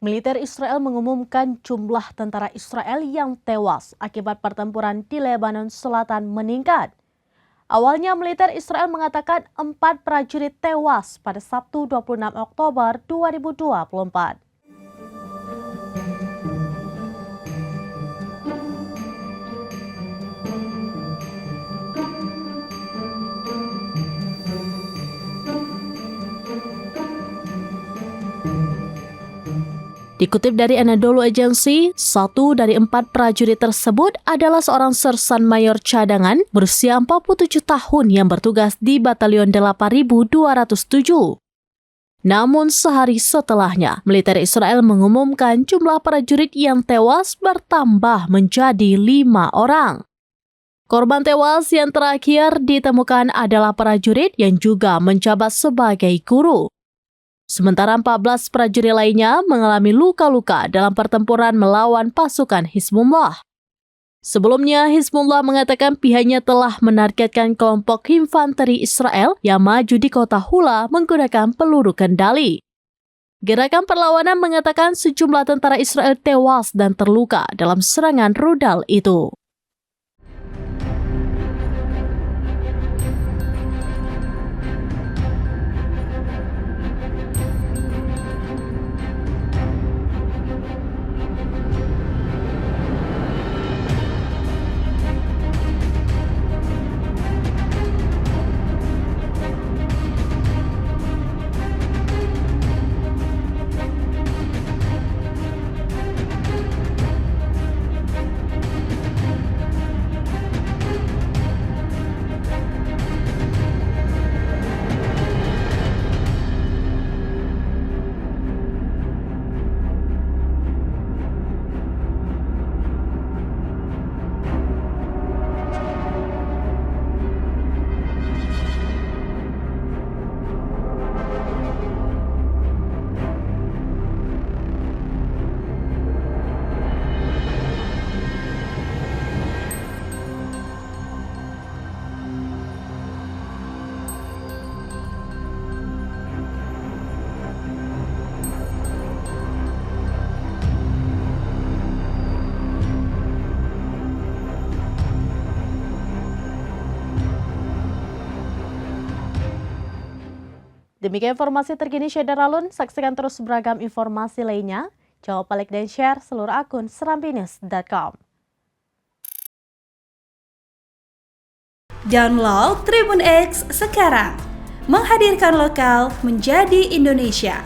Militer Israel mengumumkan jumlah tentara Israel yang tewas akibat pertempuran di Lebanon Selatan meningkat. Awalnya militer Israel mengatakan 4 prajurit tewas pada Sabtu 26 Oktober 2024. Dikutip dari Anadolu Agency, 1 dari 4 prajurit tersebut adalah seorang sersan mayor cadangan berusia 47 tahun yang bertugas di Batalion 8207. Namun sehari setelahnya, militer Israel mengumumkan jumlah prajurit yang tewas bertambah menjadi 5 orang. Korban tewas yang terakhir ditemukan adalah prajurit yang juga menjabat sebagai guru. Sementara 14 prajurit lainnya mengalami luka-luka dalam pertempuran melawan pasukan Hizbullah. Sebelumnya, Hizbullah mengatakan pihaknya telah menargetkan kelompok infanteri Israel yang maju di kota Hula menggunakan peluru kendali. Gerakan perlawanan mengatakan sejumlah tentara Israel tewas dan terluka dalam serangan rudal itu. Demikian informasi terkini Syederalun, saksikan terus beragam informasi lainnya. Jawab, like, dan share seluruh akun serambinews.com. Download Tribun X sekarang, menghadirkan lokal menjadi Indonesia.